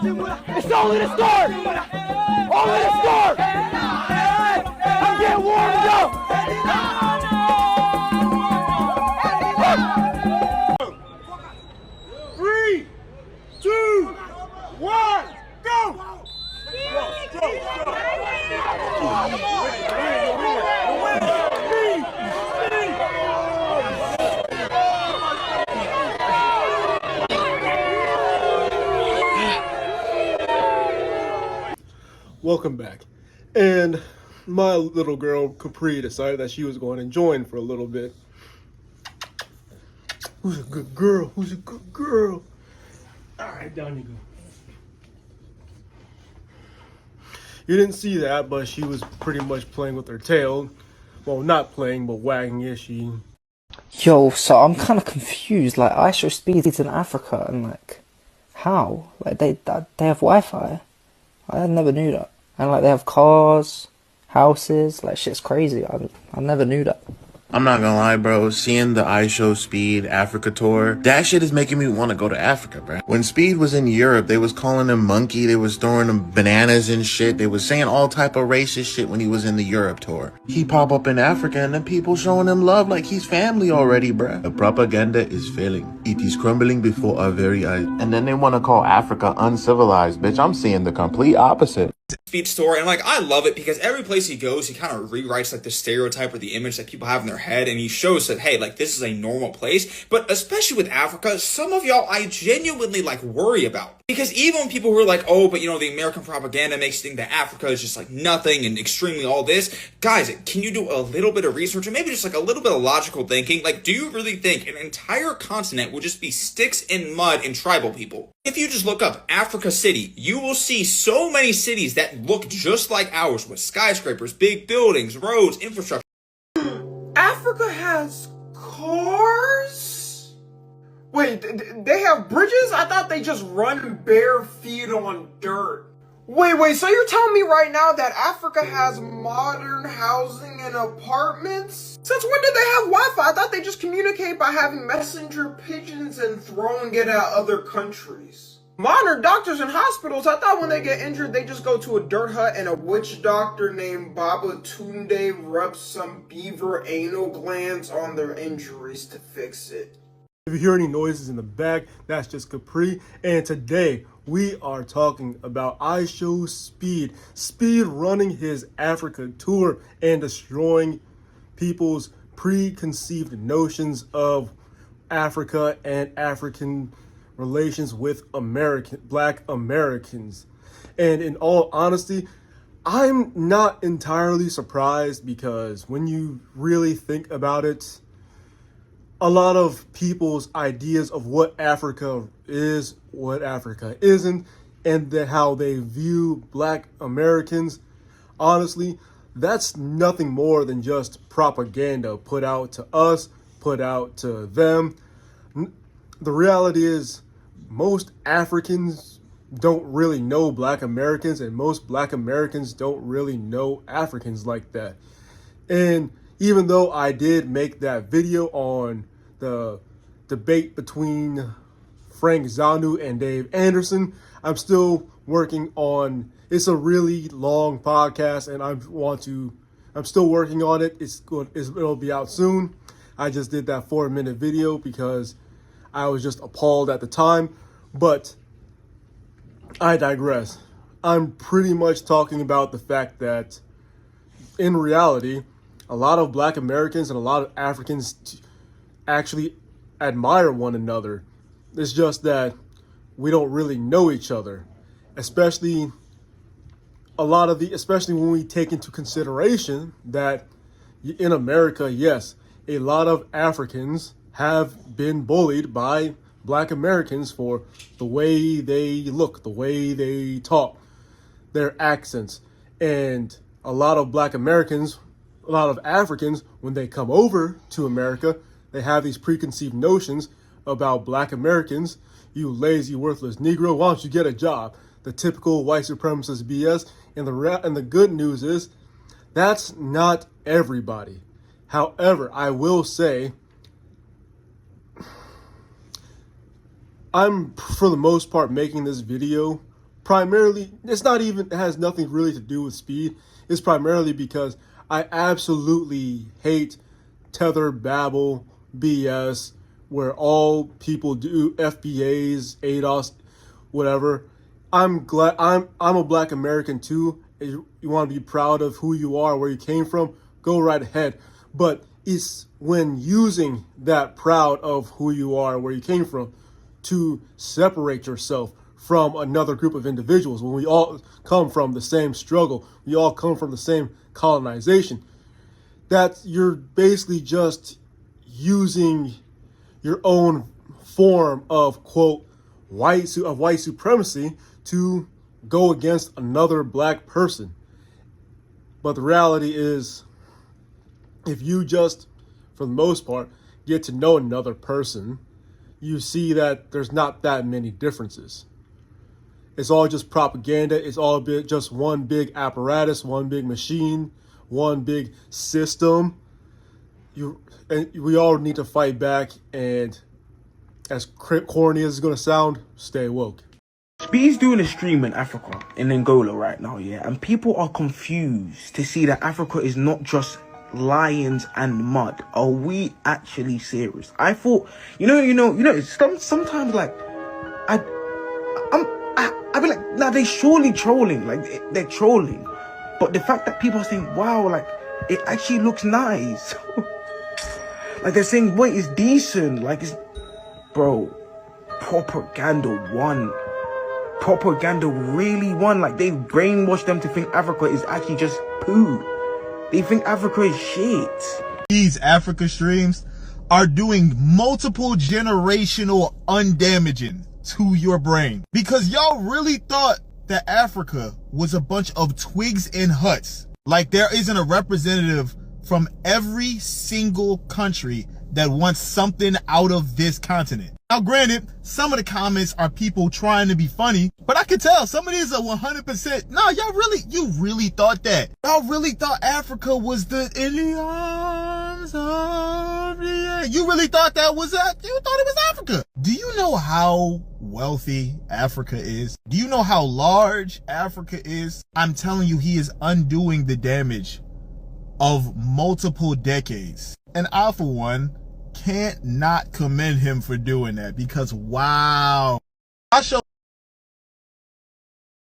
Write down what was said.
It's only the start. Only the start. I'm getting warmed up. 3, 2, 1, go! Welcome back. And my little girl Capri decided that she was going to join for a little bit. Who's a good girl? Who's a good girl? Alright, down you go. You didn't see that, but she was pretty much playing with her tail. Well, not playing, but wagging it. Yo, so I'm kind of confused. Like, iShowSpeed is in Africa, and like, how? Like, they have Wi-Fi. I never knew that. And like, they have cars, houses. Like, shit's crazy. I never knew that. I'm not gonna lie, bro. Seeing the iShowSpeed Africa tour, that shit is making me want to go to Africa, bro. When Speed was in Europe, they was calling him monkey. They was throwing him bananas and shit. They was saying all type of racist shit when he was in the Europe tour. He pop up in Africa and then people showing him love like he's family already, bro. The propaganda is failing. It is crumbling before our very eyes. And then they want to call Africa uncivilized, bitch. I'm seeing the complete opposite. Speed story, and like, I love it because every place he goes, he kind of rewrites like the stereotype or the image that people have in their head, and he shows that, hey, like, this is a normal place. But especially with Africa, some of y'all I genuinely like worry about, because even when people who are like, oh, but you know, the American propaganda makes you think that Africa is just like nothing and extremely all this, guys, can you do a little bit of research and maybe just like a little bit of logical thinking? Like, do you really think an entire continent would just be sticks and mud and tribal people? If you just look up Africa City, you will see so many cities that look just like ours, with skyscrapers, big buildings, roads, infrastructure. Africa has cars? Wait, they have bridges? I thought they just run bare feet on dirt. Wait, so you're telling me right now that Africa has modern housing and apartments? Since when did they have Wi-Fi? I thought they just communicate by having messenger pigeons and throwing it at other countries. Modern doctors and hospitals, I thought when they get injured, they just go to a dirt hut and a witch doctor named Baba Tunde rubs some beaver anal glands on their injuries to fix it. If you hear any noises in the back, that's just Capri. And today we are talking about iShowSpeed, speed running his Africa tour and destroying people's preconceived notions of Africa and African relations with Black Americans. And in all honesty, I'm not entirely surprised, because when you really think about it, a lot of people's ideas of what Africa is, what Africa isn't, and then how they view Black Americans, honestly, that's nothing more than just propaganda put out to us, put out to them. The reality is, most Africans don't really know Black Americans, and most Black Americans don't really know Africans like that. And even though I did make that video on the debate between Frank Zanu and Dave Anderson, I'm still working on, it's a really long podcast, and I'm still working on it. It'll be out soon. I just did that 4-minute video because I was just appalled at the time, but I digress. I'm pretty much talking about the fact that in reality, a lot of Black Americans and a lot of Africans actually admire one another. It's just that we don't really know each other, especially when we take into consideration that in America, yes, a lot of Africans have been bullied by Black Americans for the way they look, the way they talk, their accents. And a lot of Black Americans, a lot of Africans, when they come over to America, they have these preconceived notions about Black Americans. You lazy, worthless Negro, why don't you get a job? The typical white supremacist BS. And the good news is, that's not everybody. However, I will say, I'm, for the most part, making this video primarily, it has nothing really to do with speed. It's primarily because I absolutely hate tether babble BS where all people do FBAs, ADOS, whatever. I'm glad I'm a black American too. You want to be proud of who you are, where you came from, go right ahead. But it's when using that proud of who you are, where you came from, to separate yourself from another group of individuals, when we all come from the same struggle, we all come from the same colonization, that you're basically just using your own form of, quote, white supremacy to go against another black person. But the reality is, if you just, for the most part, get to know another person, you see that there's not that many differences. It's all just propaganda. It's all just one big apparatus, one big machine, one big system. We all need to fight back, and as corny as it's going to sound, stay woke. Speed's doing a stream in Africa, in Angola right now, yeah, and people are confused to see that Africa is not just lions and mud. Are we actually serious? I thought, sometimes like, I'd be like, nah, they surely trolling, like, they're trolling. But the fact that people are saying, wow, like, it actually looks nice. Like, they're saying, wait, it's decent, like, it's, bro, propaganda won. Propaganda really won. Like, they brainwashed them to think Africa is actually just poo. They think Africa is shit. These Africa streams are doing multiple generational undamaging to your brain, because y'all really thought that Africa was a bunch of twigs and huts. Like, there isn't a representative from every single country that wants something out of this continent. Now, granted, some of the comments are people trying to be funny, but I can tell some of these are 100%. No, you really thought that. Y'all really thought Africa was in the arms of the air. You really thought that was that? You thought it was Africa. Do you know how wealthy Africa is? Do you know how large Africa is? I'm telling you, he is undoing the damage of multiple decades. And I, for one, can't not commend him for doing that, because wow.